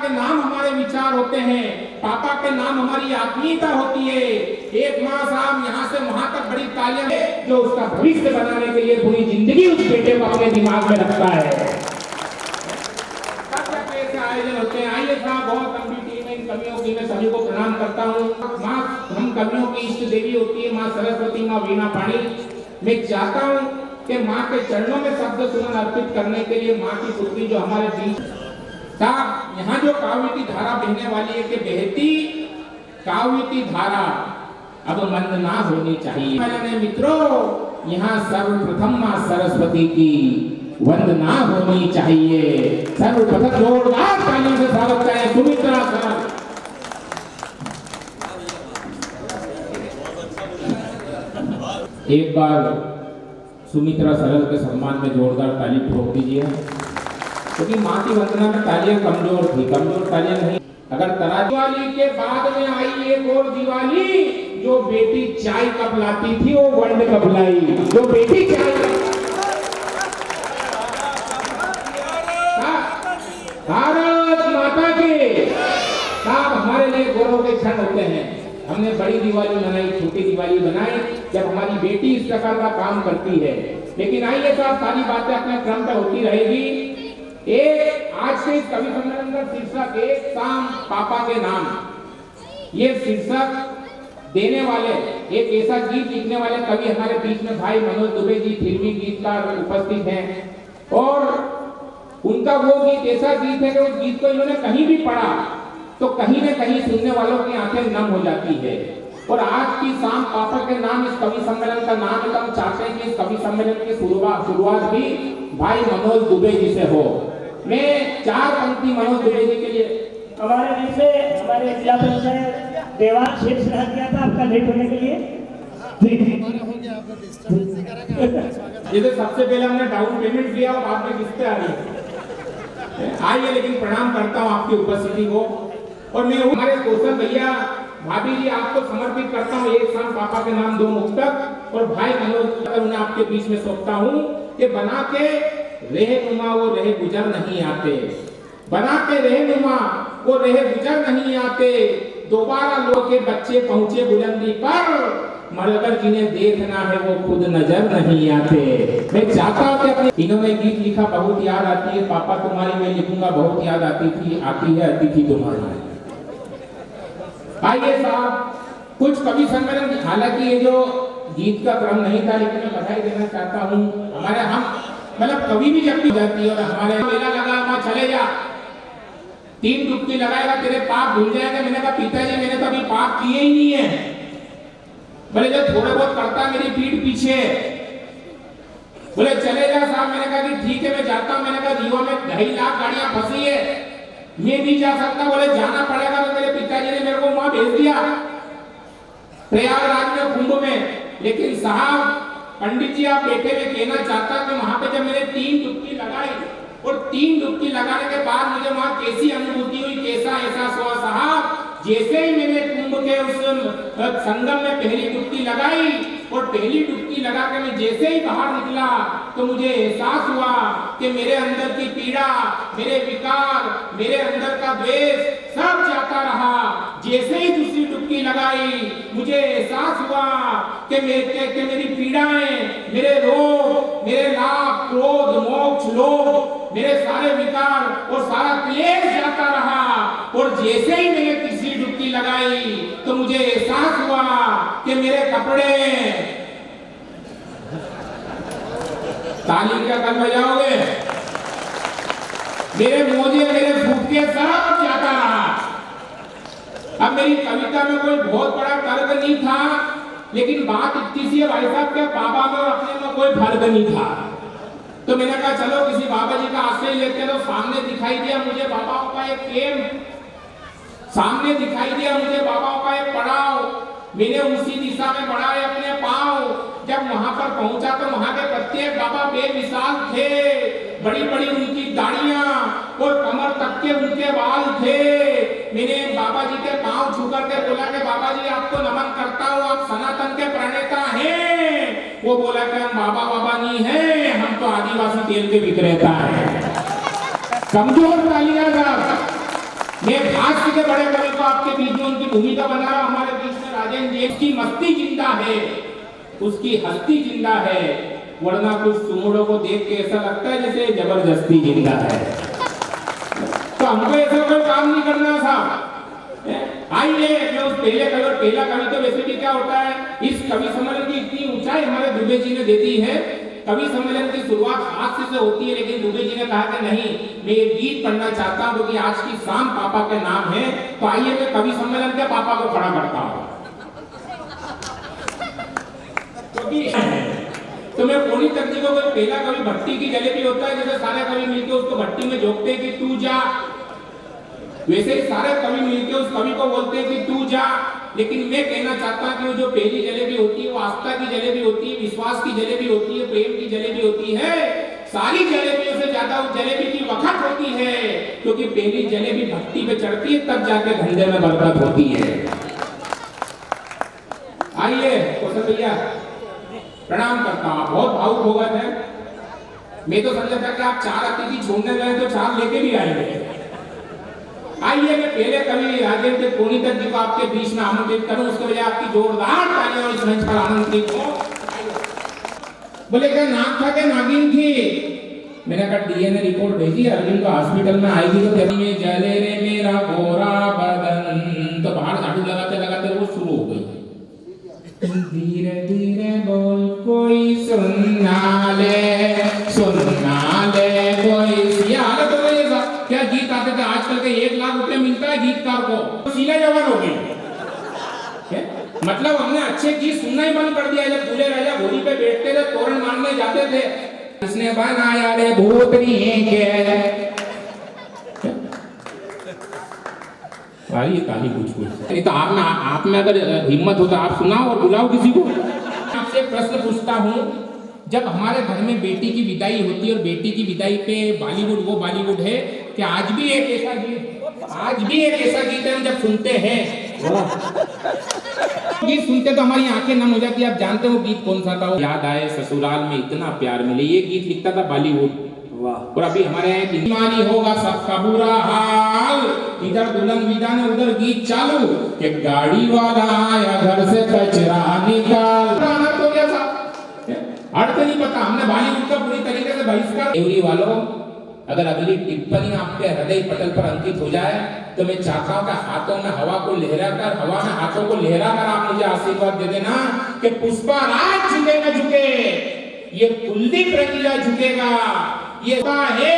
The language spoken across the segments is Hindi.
के नाम हमारे विचार होते हैं, पापा के नाम हमारी आत्मीयता होती है। एक माँ साहब यहाँ से वहां तक बड़ी तालियां है, जो उसका भविष्य बनाने के लिए पूरी जिंदगी उस बेटे को अपने दिमाग में रखता है। ऐसे आयोजन होते हैं। आइए साहब, बहुत लंबी टीम है, इन कवियों की मैं सभी को प्रणाम करता हूँ। माँ हम कवियों की इष्ट देवी होती है माँ सरस्वती, माँ वीणा पाणी। मैं चाहता हूँ कि माँ के चरणों में शब्द सुमन अर्पित करने के लिए माँ की पुत्री जो हमारे बीच साहब, यहाँ जो काव्य की धारा बहने वाली है कि बहती काव्य की धारा अब मंद ना होनी चाहिए। मैंने मित्रों, यहाँ सर्वप्रथम माँ सरस्वती की वंदना होनी चाहिए। सर्वप्रथम जोरदार तालियों से स्वागत करें सुमित्रा सर। एक बार सुमित्रा सरल के सम्मान में जोरदार ताली ठोक दीजिए, क्योंकि माँ की वंदना में तालियां कमजोर थी, कमजोर तालियां नहीं। अगर दिवाली के बाद में आई एक और दिवाली, जो बेटी चाय कप लाती थी वो वर्ल्ड कप लाई, जो बेटी चाय भारत माता के साहब हमारे लिए गौरव के क्षण होते हैं। हमने बड़ी दिवाली मनाई, छोटी दिवाली बनाई जब हमारी बेटी इस प्रकार का काम करती है। लेकिन आइए साहब, सारी बातें अपने क्रम पे होती रहेगी। एक आज से कवि सम्मेलन का शीर्षक एक शाम पापा के नाम, ये शीर्षक देने वाले एक ऐसा गीत लिखने वाले कवि हमारे बीच में भाई मनोज दुबे जी फिल्मी गीतकार उपस्थित हैं। और उनका वो गीत ऐसा गीत है कि उस गीत को इन्होंने कहीं भी पढ़ा तो कहीं न कहीं सुनने वालों की आंखें नम हो जाती है। और आज की शाम पापा के नाम इस कवि सम्मेलन का नाम है। हम चाहते हैं कि इस कवि सम्मेलन की शुरुआत भी भाई मनोज दुबे जी से हो। मैं 4 पंक्ति मनोज दुबे जी के लिए हमारे बीच में हमारे जिला पंचायत देवान शेख से दिया था आपका लेट होने के लिए। जैसे सबसे पहले हमने डाउन पेमेंट किया और बाद में किस्तें आ रही है। आइए, लेकिन प्रणाम करता हूँ आपकी उपस्थिति को। और मैं हमारे कौशल भैया भाभी जी आपको समर्पित करता हूँ एक शाम पापा के नाम 2 मुक्तक। और भाई मनोज उन्हें आपके बीच में सौंपता हूँ कि बना के रहनुमा वो रहे गुजर नहीं आते, बना के रहनुमा वो रहे गुजर नहीं आते। दोबारा लोग के बच्चे पहुंचे बुलंदी पर, मगर जिन्हें देखना है वो खुद नजर नहीं आते। मैं चाहता हूँ कि अपने इन्होंने गीत लिखा बहुत याद आती है, पापा तुम्हारी मैं लिखूंगा बहुत याद आती थी, आती है अतिथि तुम्हारी। आइए साहब, कुछ कवि सम्मेलन, हालांकि ये जो गीत का क्रम नहीं था, लेकिन मैं बधाई देना चाहता हूँ। हमारे हम मतलब कवि भी जब भी जाती है और हमारे मेला लगा वहाँ चले जा, 3 डुबकी लगाएगा तेरे पाप भूल जाएंगे। मैंने कहा पिताजी मैंने तो अभी पाप किए ही नहीं है। बोले जो थोड़ा बहुत करता मेरी पीठ पीछे। बोले चले जा साहब। मैंने कहा कि ठीक है मैं जाता हूँ। मैंने कहा रीवा में 2.5 लाख गाड़ियां फंसी है, मैं नहीं जा सकता। बोले जाना पड़ेगा। तो मेरे पिताजी ने मेरे को वहां भेज दिया प्रयागराज में कुंभ में। लेकिन साहब पंडित जी आप बेटे में कहना चाहता कि वहां पे जब मैंने 3 डुबकी लगाई और 3 डुबकी लगाने के बाद मुझे वहां कैसी अनुभूति हुई, कैसा एहसास हुआ साहब। जैसे ही मैंने कुंभ के उस संगम में पहली डुबकी लगाई और पहली डुबकी लगा के मैं जैसे ही बाहर निकला तो मुझे एहसास हुआ कि मेरे अंदर की पीड़ा, मेरे विकार, मेरे अंदर का द्वेष सब जाता रहा। जैसे ही दूसरी डुबकी लगाई मुझे एहसास हुआ कि मेरी पीड़ाएं, मेरे रोग, मेरे लाभ, क्रोध, मोक्ष, लोभ, मेरे सारे विकार और सारा क्लेश जाता रहा। और जैसे ही मैंने तीसरी डुबकी लगाई तो मुझे एहसास हुआ कि मेरे कपड़े, ताली क्या कल बजाओगे, मेरे मोजे, मेरे फूफके सब जाता रहा। अब मेरी कविता में कोई बहुत बड़ा तर्क नहीं था, लेकिन बात इतनी सी है भाई साहब के बाबा में और अपने में कोई फर्क नहीं था। तो मैंने कहा चलो किसी बाबा जी का आश्रय लेते। तो सामने दिखाई दिया मुझे बाबाओं का एक कैंप, सामने दिखाई दिया मुझे बाबाओं का एक पड़ाव। मैंने उसी दिशा में बढ़ाए अपने पांव। जब वहां पर पहुंचा तो वहां के प्रत्येक बाबा बेमिसाल थे। बड़ी बड़ी उनकी दाढ़ियां और कमर तक के उनके बाल थे। मैंने बाबा जी के पांव छू करके बोला कि बाबा जी आपको नमन करता हूँ, आप सनातन के प्रणेता हैं। वो बोला कि हम बाबा बाबा नहीं है, हम तो आदिवासी तेल के विक्रेता हैं। कमजोर तालियां साहब। भूमिका बना रहा हमारे बीच में राजेंद्र जी की मस्ती जिंदा है, उसकी हस्ती जिंदा है, वरना कुछ सुमड़ों को देख के ऐसा लगता है जैसे जबरदस्ती जिंदा है। तो हमको ऐसा कोई काम नहीं करना था। आइए मैं उस पहला कवि तो वैसे भी क्या होता है, इस कवि सम्मेलन की इतनी ऊंचाई हमारे दुबे जी ने दे दी है। कवि सम्मेलन की शुरुआत हास्य से होती है, लेकिन दुबे जी ने कहा कि नहीं, मैं ये गीत पढ़ना चाहता हूं क्योंकि आज की शाम पापा के नाम है। तो आइए मैं कवि सम्मेलन के पापा को खड़ा करता हूं। तो मैं पूरी तकनीक को पहला कवि भट्टी की जलेबी होता है, जैसे सारे कवि मिलकर उसको भट्टी में झोंकते कि तू जा, वैसे ही सारे कवि मिलकर उस कवि को बोलते हैं कि तू जा। लेकिन मैं कहना चाहता हूं कि वो जो पहली जलेबी होती है वो आस्था की जलेबी होती है, विश्वास की जलेबी होती है, प्रेम की जलेबी होती है। सारी जलेबियों से ज्यादा उस जलेबी की वखत होती है, क्योंकि पहली जलेबी भट्टी पे चढ़ती है तब जाके धंधे में बरकत होती है। आइए कौशल भैया, प्रणाम करता हूं। बहुत भावुक हो गए थे। मैं तो समझा था कि आप 4 अतिथि छोड़ने गए तो 4 लेके भी आएंगे। आइए मैं पहले कवि राजेंद्र पुनीत जी को आपके बीच में आमंत्रित करूं, उसके बजाय आपकी जोरदार तालियां इस मंच पर आमंत्रित हो। बोले क्या नाक था के नागिन थी? मैंने कहा डीएनए रिपोर्ट भेजी, अरविंद को हॉस्पिटल में आएगी तो तेरी में जले रे मेरा गोरा बदन। तो बाहर झाड़ू लगाते लगाते वो शुरू हो गई, धीरे धीरे बोल कोई सुनना ले कोई। ये हालत हो गई। क्या गीत आते थे आजकल के 1 लाख रुपए मिलता है गीतकार को, सीला जवान हो गई। मतलब हमने अच्छे गीत सुनना ही बंद कर दिया। जब दूल्हे राजा घोड़ी पे बैठते थे, तोरण मारने जाते थे, इसने बनाया रे भूतनी के भाई काली कुछ नहीं। तो आप में अगर हिम्मत हो तो आप सुनाओ और बुलाओ किसी को। आपसे प्रश्न पूछता हूँ, जब हमारे घर में बेटी की विदाई होती है और बेटी की विदाई पे बॉलीवुड वो बॉलीवुड है कि आज भी एक ऐसा गीत है हम जब सुनते हैं, गीत सुनते तो हमारी आंखें नम हो जाती है। आप जानते हो गीत कौन सा था? याद आए ससुराल में इतना प्यार मिले, ये गीत लिखता था बॉलीवुड। और अभी हमारे यहाँ मानी होगा सबका बुरा हाल, इधर दुल्हन विदा ने उधर गीत चालू कि गाड़ी वाला आया घर से कचरा निकाल। तो क्या था अर्थ नहीं पता। हमने बॉलीवुड का पूरी तरीके से बहिष्कार। देवरी वालों, अगर अगली टिप्पणी आपके हृदय पटल पर अंकित हो जाए तो मैं चाहता हूं कि हाथों में हवा को लहराकर, हवा में हाथों को लहराकर आप मुझे आशीर्वाद दे देना कि पुष्पराज झुके न झुके, ये कुलदीप रंगीला झुकेगा, ये है।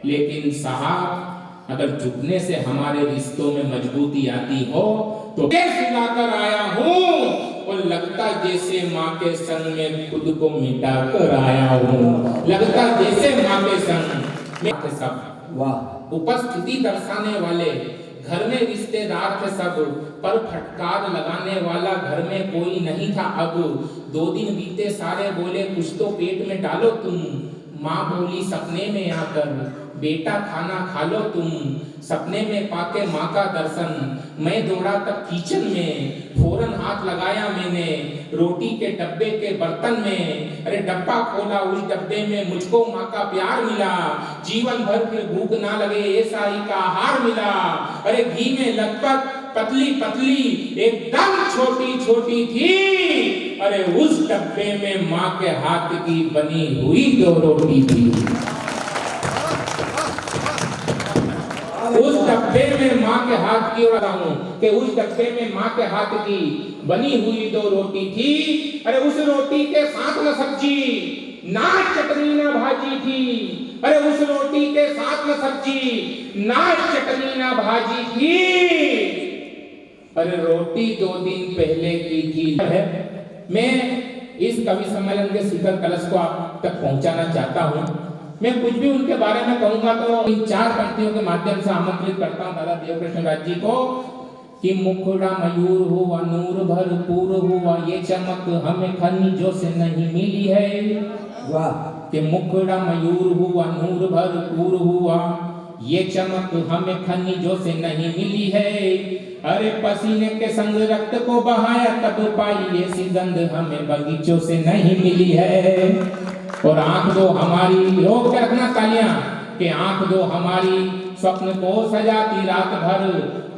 लेकिन साहब, अगर झुकने से हमारे रिश्तों में मजबूती आती हो तो सिलाकर आया हूं और लगता जैसे माँ के संग में खुद को मिटा कर आया हूँ। लगता जैसे माँ के संग में सब वाह उपस्थिति दर्शाने वाले, घर में रिश्तेदार थे सब, पर फटकार लगाने वाला घर में कोई नहीं था। अब 2 दिन बीते, सारे बोले कुछ तो पेट में डालो तुम। माँ बोली सपने में आकर, बेटा खाना खा लो तुम। सपने में पाके माँ का दर्शन, मैं दौड़ा तब किचन में, फौरन हाथ लगाया मैंने रोटी के डब्बे के बर्तन में। अरे डब्बा खोला, उस डब्बे में मुझको माँ का प्यार मिला। जीवन भर फिर भूख ना लगे ऐसा ही का आहार मिला। अरे घी में लथपथ पतली पतली एकदम छोटी छोटी थी। अरे उस डब्बे में माँ के हाथ की बनी हुई 2 रोटी थी। उस डब्बे में माँ के हाथ की कि उस डब्बे में माँ के हाथ की बनी हुई 2 रोटी थी। अरे उस रोटी के साथ न सब्जी, ना चटनी ना भाजी थी। अरे उस रोटी के साथ न सब्जी, ना चटनी ना भाजी थी। अरे रोटी 2 दिन पहले की थी। मैं इस कवि सम्मेलन के शिखर कलश को आप तक पहुंचाना चाहता हूं। मैं कुछ भी उनके बारे में कहूंगा तो इन 4 पंक्तियों के माध्यम से आमंत्रित करता हूं दादा देवकृष्ण राज जी को कि मुखड़ा मयूर हुआ, नूर भरपूर हुआ, ये चमक हमें खनिजों से नहीं मिली है। वाह! कि मुखड़ा मयूर हुआ, नूर भरपूर हुआ, ये चमक हमें खनिजों से नहीं मिली है। अरे पसीने के संग रक्त को बहाया तब पाई ये सुगंध हमें बगीचों से नहीं मिली है। और आंख दो हमारी, रोक के रखना तालियां, कि आंख दो हमारी स्वप्न को सजाती रात भर,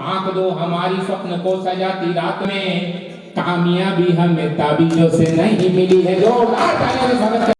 आंख दो हमारी स्वप्न को सजाती रात में, कामयाबी हमें ताबीजों से नहीं मिली है। जोरदार तालियों से स्वागत